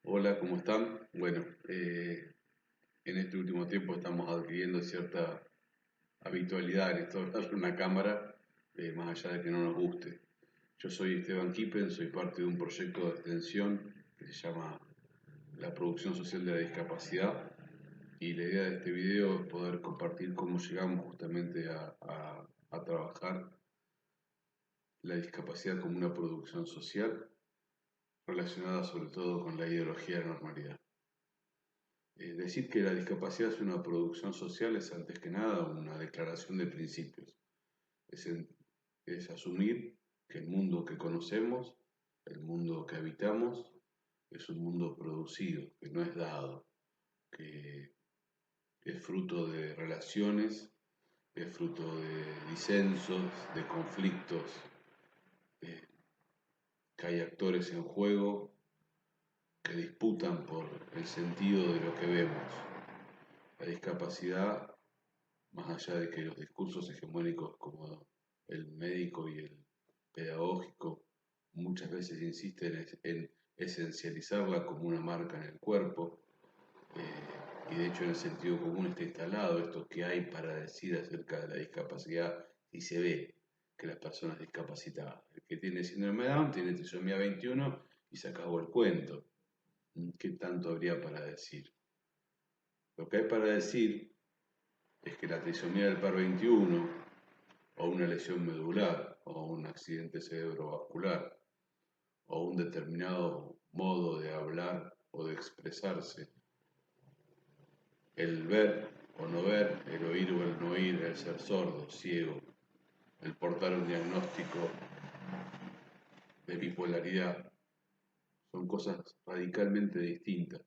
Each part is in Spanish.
Hola, ¿cómo están? Bueno, en este último tiempo estamos adquiriendo cierta habitualidad en esto de hablar en una cámara, más allá de que no nos guste. Yo soy Esteban Kippen, soy parte de un proyecto de extensión que se llama La Producción Social de la Discapacidad, y la idea de este video es poder compartir cómo llegamos justamente a trabajar la discapacidad como una producción social relacionada sobre todo con la ideología de la normalidad. Decir que la discapacidad es una producción social es antes que nada una declaración de principios. Es, es asumir que el mundo que conocemos, el mundo que habitamos, es un mundo producido, que no es dado, que es fruto de relaciones, es fruto de disensos, de conflictos, eh, que hay actores en juego que disputan por el sentido de lo que vemos. La discapacidad, más allá de que los discursos hegemónicos como el médico y el pedagógico muchas veces insisten en esencializarla como una marca en el cuerpo, y de hecho en el sentido común está instalado esto que hay para decir acerca de la discapacidad y se ve que las personas discapacitadas, el que tiene síndrome de Down tiene trisomía 21 y se acabó el cuento. ¿Qué tanto habría para decir? Lo que hay para decir es que la trisomía del par 21 o una lesión medular o un accidente cerebrovascular o un determinado modo de hablar o de expresarse, el ver o no ver, el oír o el no oír, el ser sordo, ciego, el portar un diagnóstico de bipolaridad, son cosas radicalmente distintas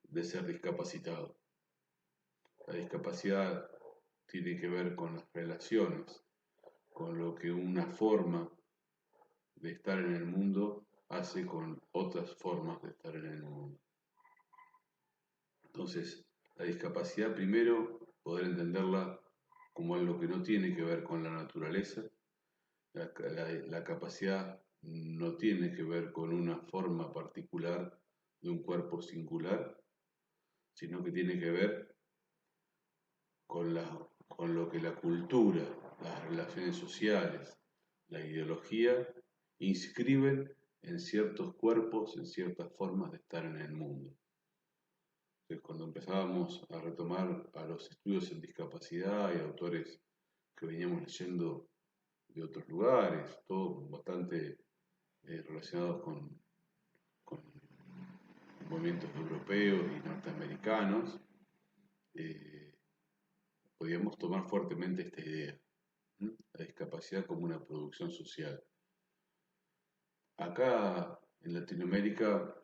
de ser discapacitado. La discapacidad tiene que ver con las relaciones, con lo que una forma de estar en el mundo hace con otras formas de estar en el mundo. Entonces, la discapacidad primero, poder entenderla como algo que no tiene que ver con la naturaleza, la capacidad no tiene que ver con una forma particular de un cuerpo singular, sino que tiene que ver con, con lo que la cultura, las relaciones sociales, la ideología inscriben en ciertos cuerpos, en ciertas formas de estar en el mundo. Entonces, cuando empezábamos a retomar a los estudios en discapacidad y autores que veníamos leyendo de otros lugares, todos bastante relacionados con movimientos europeos y norteamericanos, eh, podíamos tomar fuertemente esta idea, la discapacidad como una producción social. Acá en Latinoamérica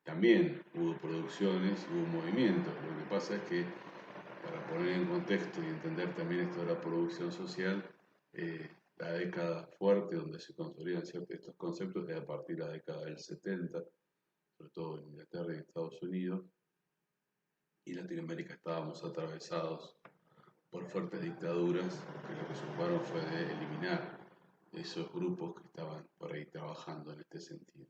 también hubo producciones, hubo movimientos. Lo que pasa es que, para poner en contexto y entender también esto de la producción social, la década fuerte donde se consolidan estos conceptos es a partir de la década del 70, sobre todo en Inglaterra y en Estados Unidos, y Latinoamérica estábamos atravesados por fuertes dictaduras que lo que se ocuparon fue de eliminar esos grupos que estaban por ahí trabajando en este sentido.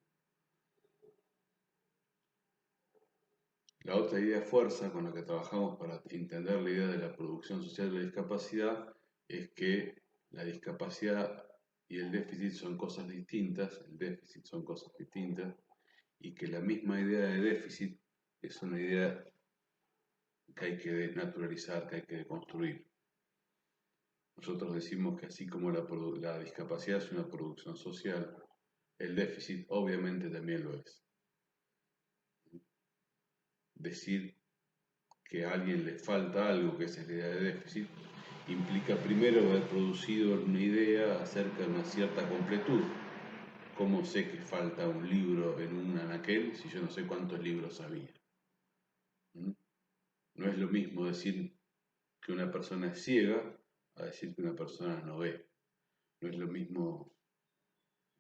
La otra idea de fuerza con la que trabajamos para entender la idea de la producción social de la discapacidad es que la discapacidad y el déficit son cosas distintas, el déficit son cosas distintas, y que la misma idea de déficit es una idea que hay que naturalizar, que hay que construir. Nosotros decimos que así como la discapacidad es una producción social, el déficit obviamente también lo es. Decir que a alguien le falta algo, que es la idea de déficit, implica primero haber producido una idea acerca de una cierta completud. ¿Cómo sé que falta un libro en un anaquel si yo no sé cuántos libros había? No es lo mismo decir que una persona es ciega a decir que una persona no ve. No es lo mismo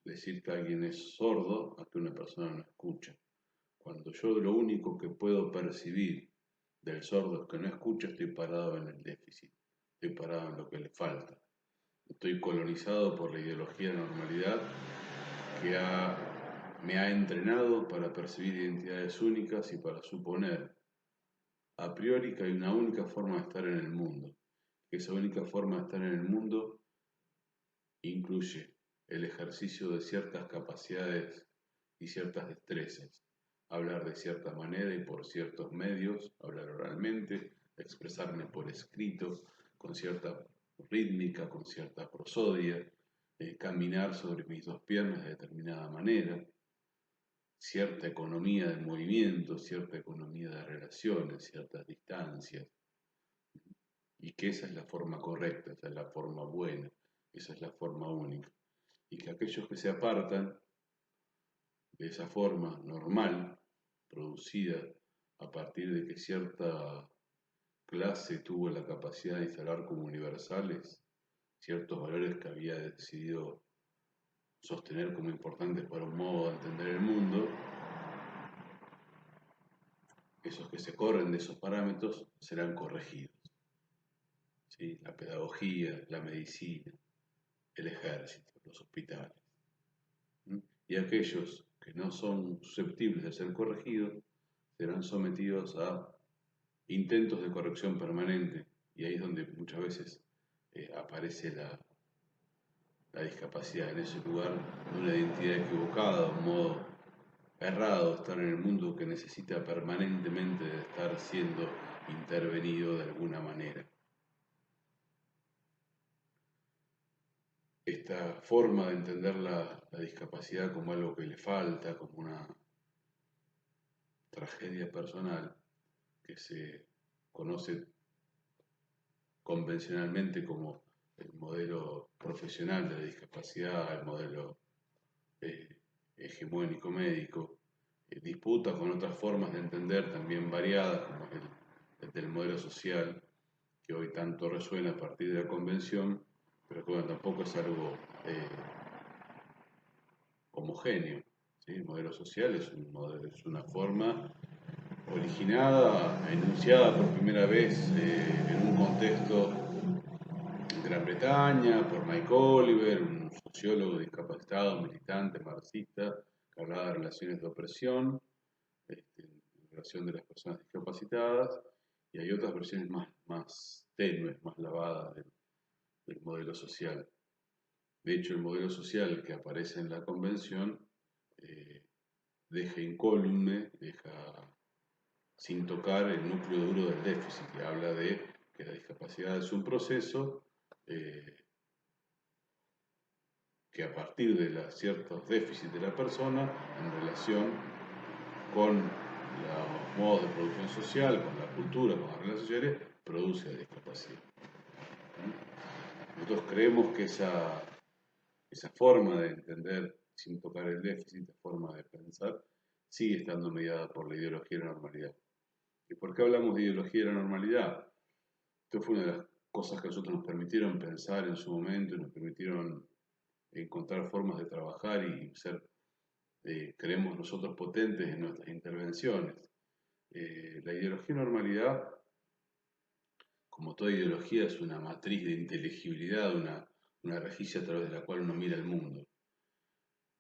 decir que alguien es sordo a que una persona no escucha. Cuando yo lo único que puedo percibir del sordo que no escucha, estoy parado en el déficit, estoy parado en lo que le falta. Estoy colonizado por la ideología de normalidad que ha me ha entrenado para percibir identidades únicas y para suponer a priori que hay una única forma de estar en el mundo. Que esa única forma de estar en el mundo incluye el ejercicio de ciertas capacidades y ciertas destrezas, hablar de cierta manera y por ciertos medios, hablar oralmente, expresarme por escrito, con cierta rítmica, con cierta prosodia, caminar sobre mis dos piernas de determinada manera, cierta economía de movimiento, cierta economía de relaciones, ciertas distancias, y que esa es la forma correcta, esa es la forma buena, esa es la forma única, y que aquellos que se apartan de esa forma normal, producida a partir de que cierta clase tuvo la capacidad de instalar como universales ciertos valores que había decidido sostener como importantes para un modo de entender el mundo, esos que se corren de esos parámetros serán corregidos. ¿Sí? La pedagogía, la medicina, el ejército, los hospitales. ¿Sí? Y aquellos que no son susceptibles de ser corregidos serán sometidos a intentos de corrección permanente, y ahí es donde muchas veces aparece la discapacidad, en ese lugar de una identidad equivocada, un modo errado de estar en el mundo que necesita permanentemente de estar siendo intervenido de alguna manera. Esta forma de entender la discapacidad como algo que le falta, como una tragedia personal, que se conoce convencionalmente como el modelo profesional de la discapacidad, el modelo eh, hegemónico médico, disputa con otras formas de entender también variadas, como el del modelo social, que hoy tanto resuena a partir de la convención, pero que bueno, tampoco es algo homogéneo. ¿Sí? El modelo social es una forma originada, enunciada por primera vez en un contexto en Gran Bretaña por Mike Oliver, un sociólogo discapacitado, militante, marxista, que hablaba de relaciones de opresión, en relación de las personas discapacitadas, y hay otras versiones más tenues, más lavadas del modelo social. De hecho, el modelo social que aparece en la convención eh, deja incólume, deja sin tocar el núcleo duro del déficit, que habla de que la discapacidad es un proceso que a partir de ciertos déficits de la persona en relación con los modos de producción social, con la cultura, con las relaciones sociales, produce la discapacidad. Nosotros creemos que esa forma de entender sin tocar el déficit, esa forma de pensar, sigue estando mediada por la ideología de la normalidad. ¿Y por qué hablamos de ideología de la normalidad? Esto fue una de las cosas que a nosotros nos permitieron pensar en su momento y nos permitieron encontrar formas de trabajar y ser, creemos nosotros, potentes en nuestras intervenciones. La ideología de normalidad, como toda ideología, es una matriz de inteligibilidad, una rejilla a través de la cual uno mira el mundo.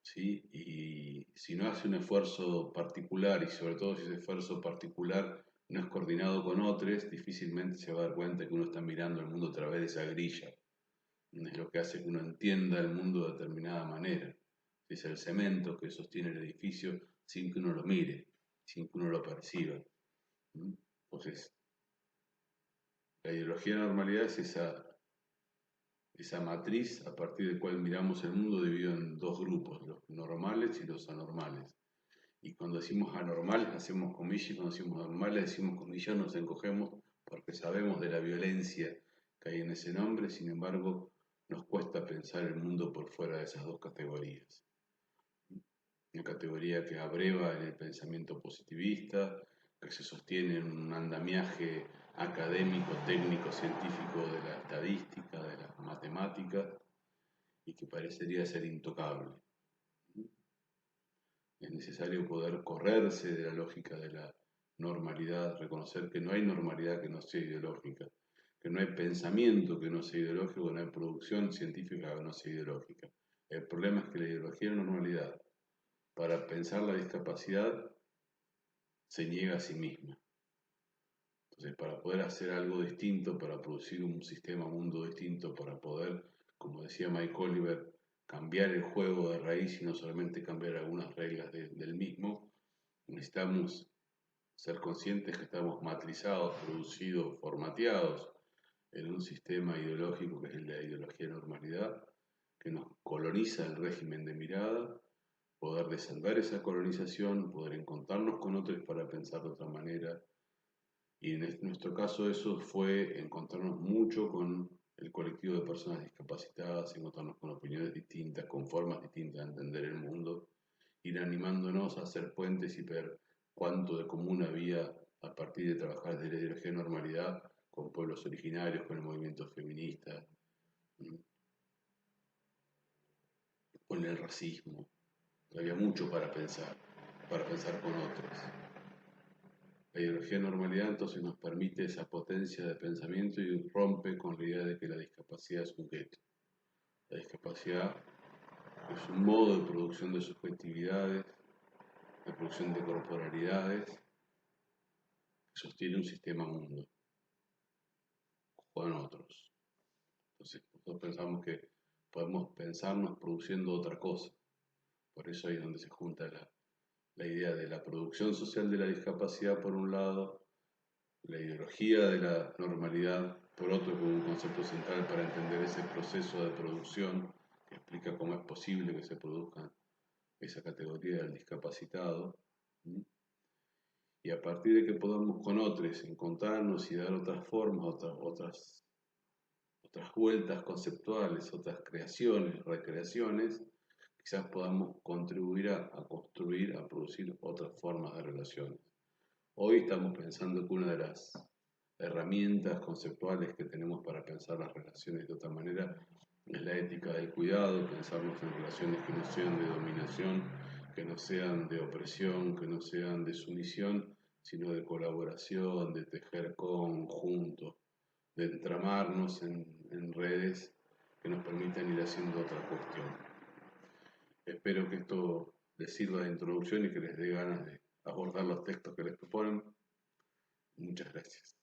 ¿Sí? Y si no hace un esfuerzo particular, y sobre todo si ese esfuerzo particular no es coordinado con otros, difícilmente se va a dar cuenta que uno está mirando el mundo a través de esa grilla. Es lo que hace que uno entienda el mundo de determinada manera. Es el cemento que sostiene el edificio sin que uno lo mire, sin que uno lo perciba. Entonces, la ideología de la normalidad es esa matriz a partir de la cual miramos el mundo dividido en dos grupos, los normales y los anormales. Y cuando decimos anormales hacemos comillas, y cuando decimos normales decimos comillas, nos encogemos porque sabemos de la violencia que hay en ese nombre, sin embargo, nos cuesta pensar el mundo por fuera de esas dos categorías. Una categoría que abreva en el pensamiento positivista, que se sostiene en un andamiaje académico, técnico, científico de la estadística, de las matemáticas, y que parecería ser intocable. Es necesario poder correrse de la lógica de la normalidad, reconocer que no hay normalidad que no sea ideológica, que no hay pensamiento que no sea ideológico, que no hay producción científica que no sea ideológica. El problema es que la ideología es normalidad. para pensar la discapacidad se niega a sí misma. Entonces, para poder hacer algo distinto, para producir un sistema mundo distinto, para poder, como decía Mike Oliver, cambiar el juego de raíz y no solamente cambiar algunas reglas del mismo, necesitamos ser conscientes que estamos matrizados, producidos, formateados en un sistema ideológico que es el de la ideología de normalidad, que nos coloniza el régimen de mirada, poder desandar esa colonización, poder encontrarnos con otros para pensar de otra manera. Y en nuestro caso eso fue encontrarnos mucho con el colectivo de personas discapacitadas, encontrarnos con opiniones distintas, con formas distintas de entender el mundo, ir animándonos a hacer puentes y ver cuánto de común había a partir de trabajar desde la ideología de normalidad con pueblos originarios, con el movimiento feminista, con el racismo. Había mucho para pensar con otros. La ideología de normalidad entonces nos permite esa potencia de pensamiento y rompe con la idea de que la discapacidad es un gueto. La discapacidad es un modo de producción de subjetividades, de producción de corporalidades, que sostiene un sistema mundo, con otros. Entonces nosotros pensamos que podemos pensarnos produciendo otra cosa. Por eso ahí es donde se junta la idea de la producción social de la discapacidad por un lado, la ideología de la normalidad por otro, como un concepto central para entender ese proceso de producción que explica cómo es posible que se produzca esa categoría del discapacitado. Y a partir de que podamos con otros encontrarnos y dar otras formas, otras vueltas conceptuales, otras creaciones, recreaciones, quizás podamos contribuir a construir, a producir otras formas de relaciones. Hoy estamos pensando que una de las herramientas conceptuales que tenemos para pensar las relaciones de otra manera es la ética del cuidado, pensarnos en relaciones que no sean de dominación, que no sean de opresión, que no sean de sumisión, sino de colaboración, de tejer conjuntos, de entramarnos en redes que nos permitan ir haciendo otra cuestión. Espero que esto les sirva de introducción y que les dé ganas de abordar los textos que les proponen. Muchas gracias.